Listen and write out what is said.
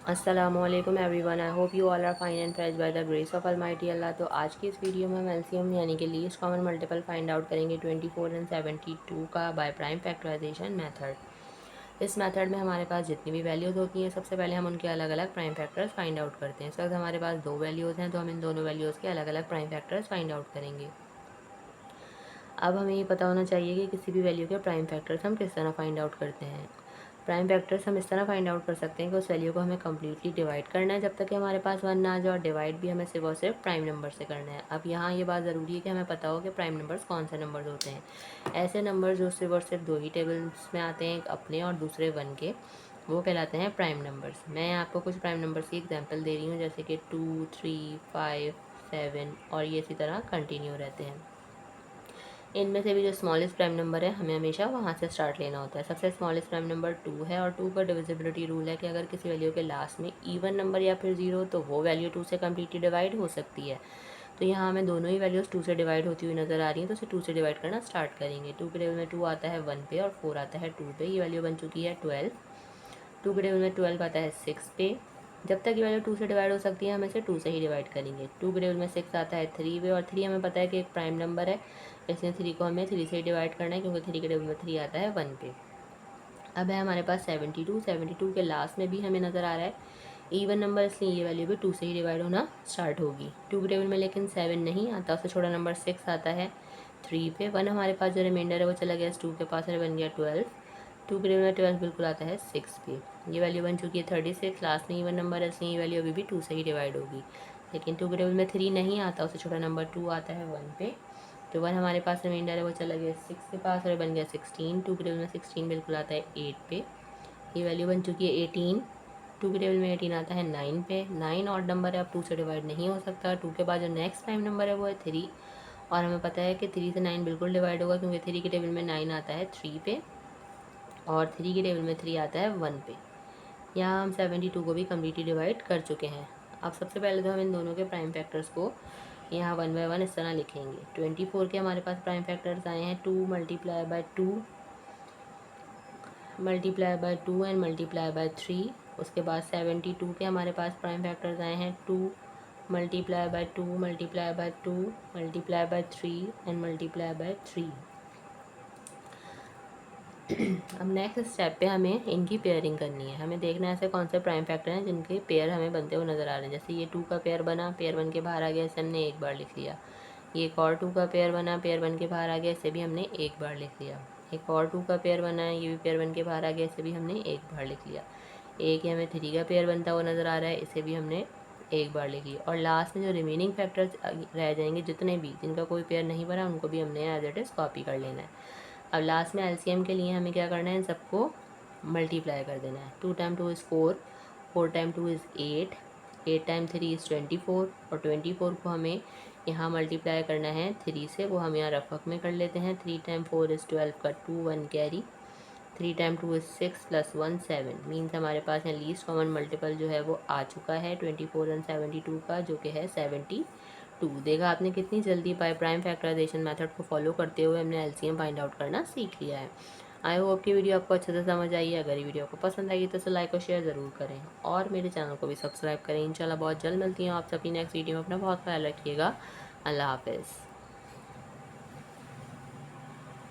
अस्सलामुअलैकुम everyone, I hope you all are fine and fresh by the grace of almighty Allah. तो आज की इस वीडियो में हम एलसीएम यानी कि least common multiple find out करेंगे 24 एंड 72 का बाय प्राइम फैक्टराइजेशन मेथड। इस मेथड में हमारे पास जितनी भी वैल्यूज़ होती हैं सबसे पहले हम उनके अलग अलग प्राइम फैक्टर्स फाइंड आउट करते हैं। इस वक्त हमारे पास दो वैल्यूज़ हैं तो हम इन दोनों वैल्यूज़ के अलग अलग प्राइम फैक्टर्स फाइंड आउट करेंगे। अब हमें ये पता होना चाहिए कि किसी भी वैल्यू के प्राइम फैक्टर्स हम किस तरह फाइंड आउट करते हैं। प्राइम फैक्टर्स हम इस तरह फाइंड आउट कर सकते हैं कि उस वैल्यू को हमें कम्प्लीटली डिवाइड करना है जब तक कि हमारे पास वन ना आ जाए, और डिवाइड भी हमें सिर्फ और सिर्फ प्राइम नंबर से करना है। अब यहाँ ये बात ज़रूरी है कि हमें पता हो कि प्राइम नंबर्स कौन से नंबर्स होते हैं। ऐसे नंबर जो सिर्फ और सिर्फ दो ही टेबल्स में आते हैं, एक अपने और दूसरे वन के, वो कहलाते हैं प्राइम नंबर्स। मैं आपको कुछ प्राइम नंबर्स की एग्जाम्पल दे रही हूँ, जैसे कि 2, 3, 5, 7 और ये इसी तरह कंटिन्यू रहते हैं। इनमें से भी जो स्मॉलेस्ट प्राइम नंबर है हमें हमेशा वहाँ से स्टार्ट लेना होता है। सबसे स्मॉलेस्ट प्राइम नंबर 2 है, और 2 का डिविजिबिलिटी रूल है कि अगर किसी वैल्यू के लास्ट में इवन नंबर या फिर 0 तो वो वैल्यू 2 से कम्प्लीटली डिवाइड हो सकती है। तो यहाँ हमें दोनों ही वैल्यूज़ 2 से डिवाइड होती हुई नज़र आ रही हैं, तो उसे 2 से डिवाइड करना स्टार्ट करेंगे। 2 के टेबल में 2 आता है 1 पे और 4 आता है 2 पे। ये वैल्यू बन चुकी है 12। 2 के टेबल में 12 आता है 6 पे। जब तक ये वैल्यू 2 से डिवाइड हो सकती है हम इसे 2 से ही डिवाइड करेंगे। 2 के टेबल में 6 आता है 3 पे, और 3 हमें पता है कि एक प्राइम नंबर है, इसलिए 3 को हमें 3 से ही डिवाइड करना है क्योंकि 3 के टेबल में 3 आता है 1 पे। अब है हमारे पास 72। 72 के लास्ट में भी हमें नज़र आ रहा है इवन नंबर, इसलिए ये वैल्यू भी 2 से ही डिवाइड होना स्टार्ट होगी। 2 के टेबल में लेकिन 7 नहीं आता, उससे छोटा नंबर 6 आता है 3 पे। 1 हमारे पास जो रिमाइंडर है वो चला गया 2 के पास और बन गया 12। 2 के टेबल में 12 बिल्कुल आता है 6 पे। ये वैल्यू बन चुकी है 36। लास्ट में इवन नंबर है, इसलिए ये वैल्यू अभी भी 2 से ही डिवाइड होगी। लेकिन 2 के टेबल में 3 नहीं आता, उससे छोटा नंबर 2 आता है 1 पे। तो 1 हमारे पास रिमाइंडर है वो चला गया 6 के पास और बन गया 16। 2 के टेबल में 16 बिल्कुल आता है 8 पे। ये वैल्यू बन चुकी है 18। 2 के टेबल में 18 आता है 9 पे। 9 ऑड नंबर है, अब 2 से डिवाइड नहीं हो सकता। 2 के बाद जो नेक्स्ट प्राइम नंबर है वो है 3, और हमें पता है कि 3 से 9 बिल्कुल डिवाइड होगा क्योंकि 3 के टेबल में 9 आता है 3 पे, और 3 के टेबल में 3 आता है 1 पे। यहाँ हम 72 को भी कम्प्लीटली डिवाइड कर चुके हैं। अब सबसे पहले तो हम इन दोनों के प्राइम फैक्टर्स को यहाँ वन बाय वन इस तरह लिखेंगे। 24 के हमारे पास प्राइम फैक्टर्स आए हैं 2 multiply by 2 multiply by 2 and multiply by 3। उसके बाद 72 के हमारे पास प्राइम फैक्टर्स आए हैं 2 multiply by 2 multiply by 2 multiply by 3 and multiply by 3। अब नेक्स्ट स्टेप पे हमें इनकी पेयरिंग करनी है। हमें देखना है ऐसे कौन से प्राइम फैक्टर हैं जिनके पेयर हमें बनते हुए नज़र आ रहे हैं। जैसे ये 2 का पेयर बना, पेयर बन के बाहर आ गया, इसे हमने एक बार लिख लिया। ये एक और 2 का पेयर बना, पेयर बन के बाहर आ गया, इसे भी हमने एक बार लिख लिया। एक और 2 का पेयर बना है, ये भी पेयर बन के बाहर आ गया, इसे भी हमने एक बार लिख लिया। एक हमें 3 का पेयर बनता हुआ नज़र आ रहा है, इसे भी हमने एक बार लिख लिया। और लास्ट में जो रिमेनिंग फैक्टर्स रह जाएंगे जितने भी जिनका कोई पेयर नहीं बना, उनको भी हमने एज इट इज़ कॉपी कर लेना है। अब लास्ट में एलसीएम के लिए हमें क्या करना है, इन सबको मल्टीप्लाई कर देना है। 2 time 2 is 4, 4 time 2 is 8, 8 time 3 is 24, और 24 को हमें यहाँ मल्टीप्लाई करना है 3 से, वो हम यहाँ रफक में कर लेते हैं। 3 टाइम 4 इज़ 12 का 2 1 carry, 3 time 2 is 6 plus 1 7। Means हमारे पास यहाँ लीस्ट कॉमन मल्टीपल जो है वो आ चुका है 24 एंड 72 का, जो कि है 72। देखा आपने कितनी जल्दी बाय प्राइम फैक्टराइजेशन मेथड को फॉलो करते हुए हमने एलसीएम फाइंड आउट करना सीख लिया है। आई होप कि वीडियो आपको अच्छे से समझ आई है। अगर ये वीडियो आपको पसंद आई तो इसे लाइक और शेयर ज़रूर करें, और मेरे चैनल को भी सब्सक्राइब करें। इंशाल्लाह बहुत जल्द मिलती हूँ आप सभी नेक्स्ट वीडियो में। अपना बहुत ख्याल रखिएगा। अल्लाह हाफिज़।